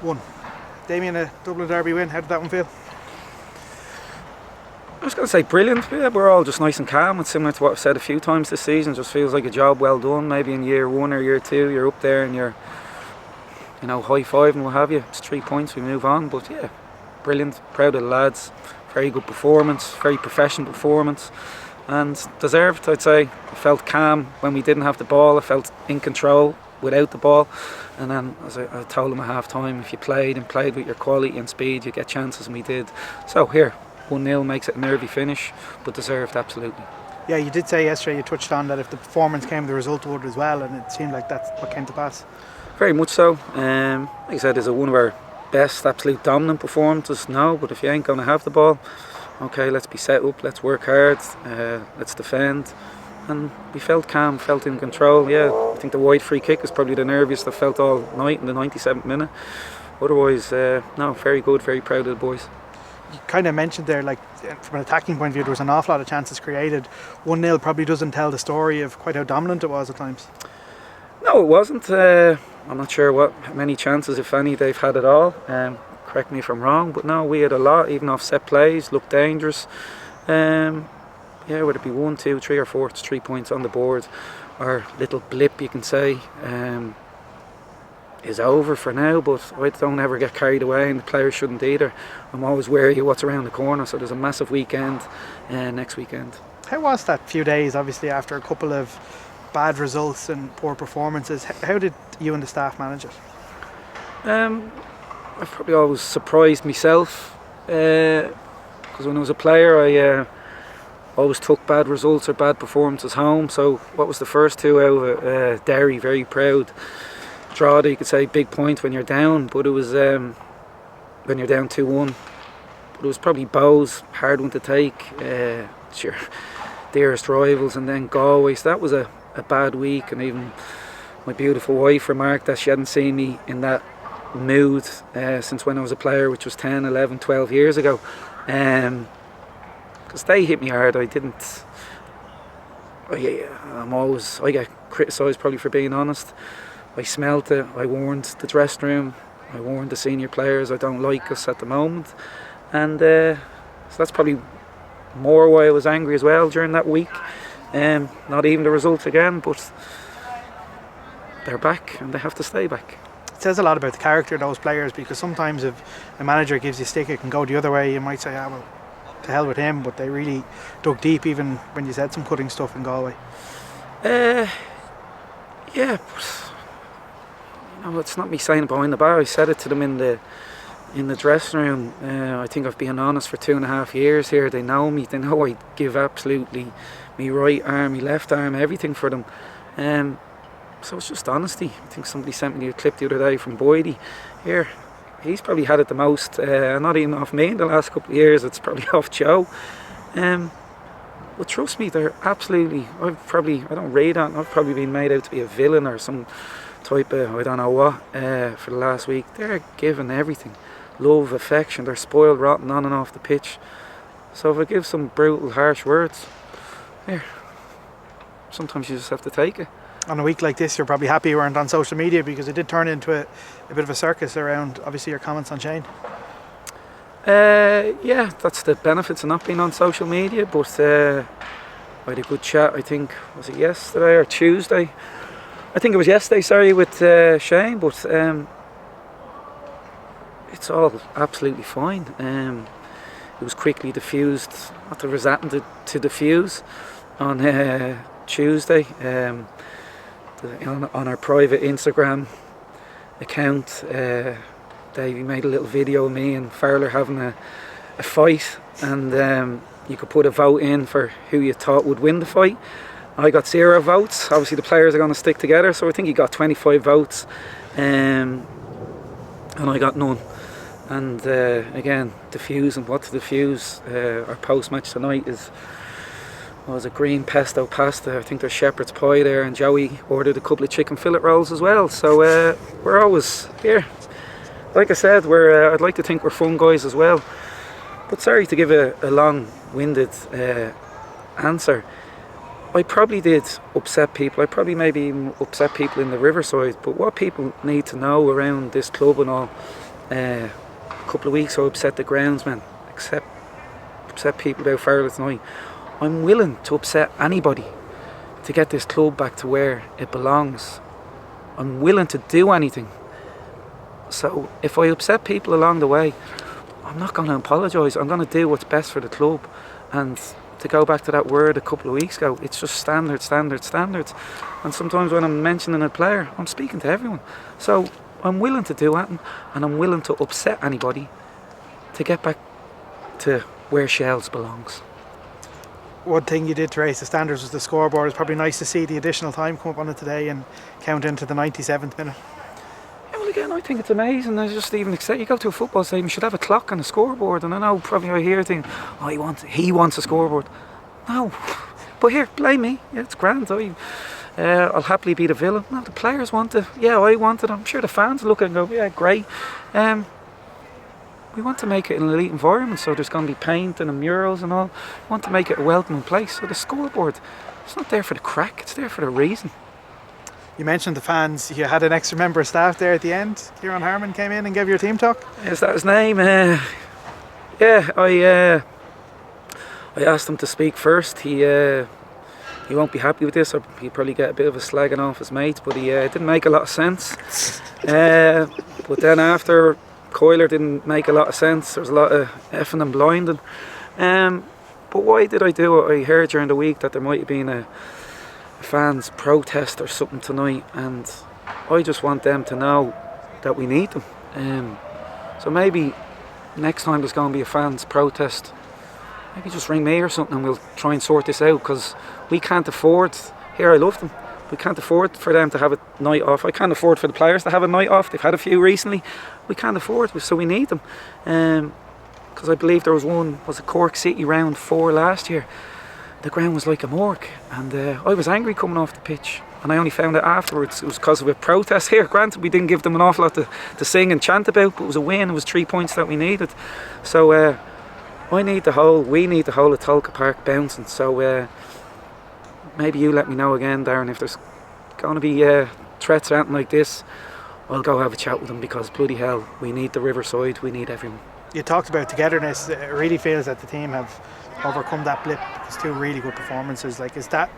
1. Damien, a Dublin Derby win. How did that one feel? I was going to say brilliant. Yeah, we're all just nice and calm. It's similar to what I've said a few times this season. Just feels like a job well done. Maybe in year 1 or year 2 you're up there and you're, high five and what have you. It's 3 points, we move on. But yeah, brilliant. Proud of the lads. Very good performance. Very professional performance. And deserved, I'd say. I felt calm when we didn't have the ball. I felt in control without the ball. And then, as I told them at half time, if you played with your quality and speed, you get chances, and we did. So here, 1-0 makes it a nervy finish, but deserved, absolutely. Yeah, you did say yesterday, you touched on that if the performance came, the result would as well, and it seemed like that's what came to pass. Very much so. Like I said, is it one of our best absolute dominant performances? No, but if you ain't going to have the ball, okay, let's be set up, let's work hard, let's defend. And we felt calm, felt in control. Yeah, I think the wide free kick is probably the nerviest I've felt all night in the 97th minute. Otherwise, no, very good, very proud of the boys. You kind of mentioned there, like from an attacking point of view, there was an awful lot of chances created. 1-0 probably doesn't tell the story of quite how dominant it was at times. No, it wasn't. I'm not sure how many chances, if any, they've had at all. Correct me if I'm wrong, but no, we had a lot, even off set plays, looked dangerous. Yeah, whether it be 1, 2, 3 or 4, it's 3 points on the board. Our little blip, you can say, is over for now, but I don't ever get carried away, and the players shouldn't either. I'm always wary of what's around the corner, so there's a massive weekend next weekend. How was that few days, obviously, after a couple of bad results and poor performances? How did you and the staff manage it? I've probably always surprised myself, because when I was a player, I always took bad results or bad performances home. So what was the first 2 out of it? Derry, very proud. Drogheda, you could say big point when you're down, but it was when you're down 2-1. But it was probably Bowes, hard one to take. It's your dearest rivals, and then Galway. So that was a bad week, and even my beautiful wife remarked that she hadn't seen me in that mood since when I was a player, which was 10, 11, 12 years ago. Because they hit me hard. I get criticised probably for being honest. I smelt it. I warned the dressing room. I warned the senior players. I don't like us at the moment, and so that's probably more why I was angry as well during that week. Not even the results again, but they're back and they have to stay back. It says a lot about the character of those players, because sometimes if a manager gives you a stick, it can go the other way. You might say, well, to hell with him, but they really dug deep even when you said some cutting stuff in Galway. Yeah, but it's not me saying it behind the bar. I said it to them in the dressing room. I think I've been honest for 2.5 years here. They know me. They know I give absolutely me right arm, me left arm, everything for them. So it's just honesty. I think somebody sent me a clip the other day from Boydie. Here, he's probably had it the most. Not even off me in the last couple of years. It's probably off Joe. But trust me, they're absolutely. I don't read that. I've probably been made out to be a villain or some type of I don't know what for the last week. They're giving everything, love, affection. They're spoiled rotten on and off the pitch. So if I give some brutal, harsh words, here, sometimes you just have to take it. On a week like this, you're probably happy you weren't on social media, because it did turn into a bit of a circus around obviously your comments on Shane. Yeah, that's the benefits of not being on social media, but I had a good chat, I think, was it yesterday or Tuesday? I think it was yesterday, sorry, with Shane, but it's all absolutely fine. It was quickly diffused, not there was anything to diffuse on Tuesday. On our private Instagram account, Davey made a little video of me and Fowler having a fight, and you could put a vote in for who you thought would win the fight. I got 0 votes. Obviously the players are going to stick together, so I think he got 25 votes, and I got none. And again, diffuse and what to diffuse. Our post-match tonight was a green pesto pasta. I think there's shepherd's pie there, and Joey ordered a couple of chicken fillet rolls as well. So we're always here. Like I said, I'd like to think we're fun guys as well. But sorry to give a long-winded answer. I probably did upset people. I probably maybe even upset people in the Riverside. But what people need to know around this club and all a couple of weeks ago, upset the groundsman, upset people about Farrell tonight. I'm willing to upset anybody to get this club back to where it belongs. I'm willing to do anything. So if I upset people along the way, I'm not going to apologise. I'm going to do what's best for the club. And to go back to that word a couple of weeks ago, it's just standards. And sometimes when I'm mentioning a player, I'm speaking to everyone. So I'm willing to do that, and I'm willing to upset anybody to get back to where Shels belongs. One thing you did to raise the standards was the scoreboard. It's probably nice to see the additional time come up on it today and count into the 97th minute. Yeah, well, again, I think it's amazing. I just even accept, you go to a football stadium, you should have a clock and a scoreboard. And I know probably I hear things, oh, he wants a scoreboard. No, but here, blame me. Yeah, it's grand. I'll happily be the villain. No, the players want it. Yeah, I want it. I'm sure the fans look at it and go, yeah, great. We want to make it an elite environment, so there's going to be painting and murals and all. We want to make it a welcoming place. So the scoreboard, it's not there for the crack, it's there for a reason. You mentioned the fans. You had an extra member of staff there at the end. Kieran Harmon came in and gave your team talk. Is that his name? Yeah, I asked him to speak first. He won't be happy with this. He'll probably get a bit of a slagging off his mates, but he didn't make a lot of sense. But then after, Coiler didn't make a lot of sense. There was a lot of effing and blinding. But why did I do it? I heard during the week that there might have been a fans protest or something tonight, and I just want them to know that we need them. So maybe next time there's going to be a fans protest, maybe just ring me or something and we'll try and sort this out, because we can't afford, here I love them, we can't afford for them to have a night off. I can't afford for the players to have a night off. They've had a few recently. We can't afford, so we need them. Because I believe there was a Cork City round 4 last year. The ground was like a morgue, and I was angry coming off the pitch, and I only found out afterwards it was because of a protest here. Granted, we didn't give them an awful lot to sing and chant about, but it was a win. It was 3 points that we needed. So we need the whole of Tolka Park bouncing. So maybe you let me know again, Darren, if there's going to be threats or anything like this. I'll go have a chat with them, because bloody hell, we need the Riverside, we need everyone. You talked about togetherness. It really feels that the team have overcome that blip. It's 2 really good performances. Like, is that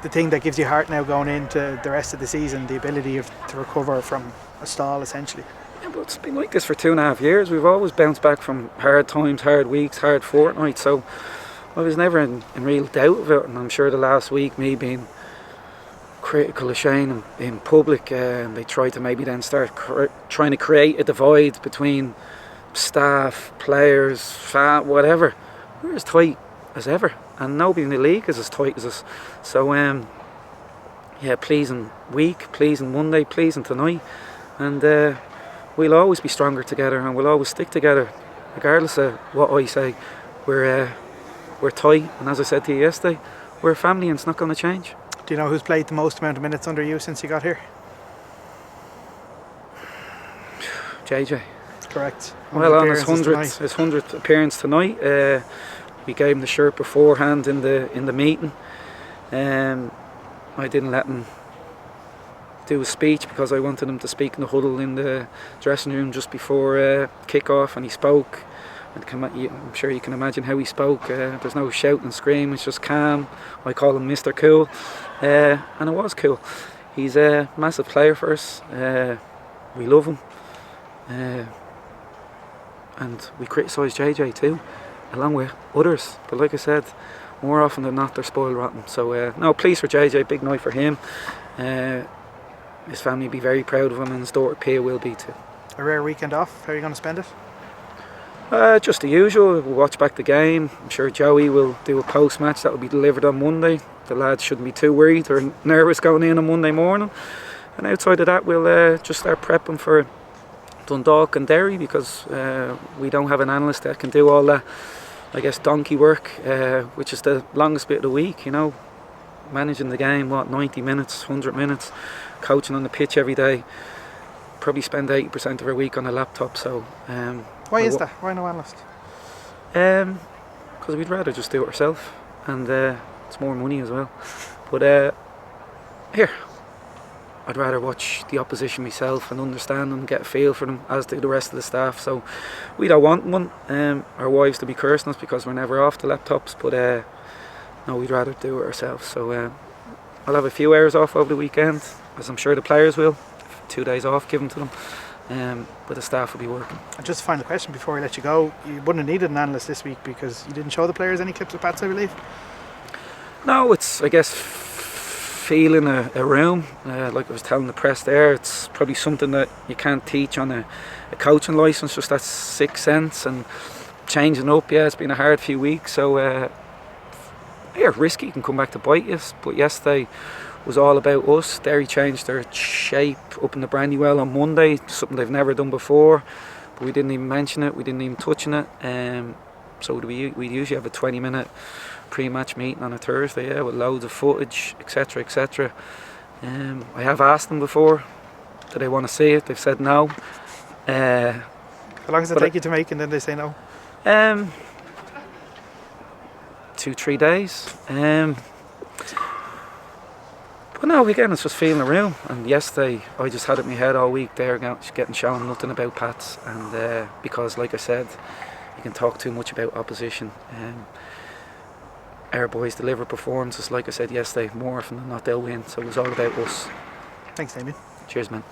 the thing that gives you heart now going into the rest of the season, the ability to recover from a stall essentially? Yeah, but it's been like this for 2.5 years. We've always bounced back from hard times, hard weeks, hard fortnights. So I was never in real doubt of it. And I'm sure the last week, me being critical of Shane in public, they tried to maybe then start trying to create a divide between staff, players, whatever. We're as tight as ever, and nobody in the league is as tight as us. So yeah, pleasing week, pleasing Monday, pleasing tonight, and we'll always be stronger together, and we'll always stick together regardless of what I say. We're tight, and as I said to you yesterday, we're a family, and it's not going to change. Do you know who's played the most amount of minutes under you since you got here? JJ. Correct. Well, on his 100th appearance tonight, we gave him the shirt beforehand in the meeting. I didn't let him do a speech because I wanted him to speak in the huddle in the dressing room just before kick-off, and he spoke. I'm sure you can imagine how he spoke. There's no shout and scream, it's just calm. I call him Mr. Cool, and it was cool. He's a massive player for us. We love him. And we criticise JJ too, along with others. But like I said, more often than not, they're spoiled rotten. So no, pleased for JJ, big night for him. His family will be very proud of him, and his daughter Pia will be too. A rare weekend off. How are you going to spend it? Just the usual. We'll watch back the game. I'm sure Joey will do a post-match that will be delivered on Monday. The lads shouldn't be too worried or nervous going in on Monday morning. And outside of that, we'll just start prepping for Dundalk and Derry, because we don't have an analyst that can do all that, I guess, donkey work, which is the longest bit of the week, you know, managing the game, 90 minutes, 100 minutes, coaching on the pitch every day. Probably spend 80% of our week on a laptop. So why is that? Why no analyst? Because we'd rather just do it ourselves, and it's more money as well. But here, I'd rather watch the opposition myself and understand them, get a feel for them, as do the rest of the staff. So we don't want one, our wives to be cursing us because we're never off the laptops, but no, we'd rather do it ourselves. So I'll have a few hours off over the weekend, as I'm sure the players will. 2 days off given to them, but the staff will be working. And just a final question before we let you go, you wouldn't have needed an analyst this week because you didn't show the players any clips of Pats, I believe? No, it's, I guess, feeling a room, like I was telling the press there, it's probably something that you can't teach on a coaching licence, just that sixth sense and changing up. Yeah, it's been a hard few weeks, so yeah, risky, can come back to bite you, but yesterday was all about us. Derry changed their shape up in the Brandywell on Monday, something they've never done before, but we didn't even mention it, we didn't even touch on it. So we usually have a 20-minute pre-match meeting on a Thursday, yeah, with loads of footage, etc, etc. I have asked them before, do they want to see it? They've said no. How long does it take you to make and then they say no? 2-3 days. But no, again, it's just feeling the room. And yesterday, I just had it in my head all week there, getting shown nothing about Pats. And because, like I said, you can talk too much about opposition. Our boys deliver performances, like I said yesterday, more often than not they'll win. So it was all about us. Thanks, Damien. Cheers, man.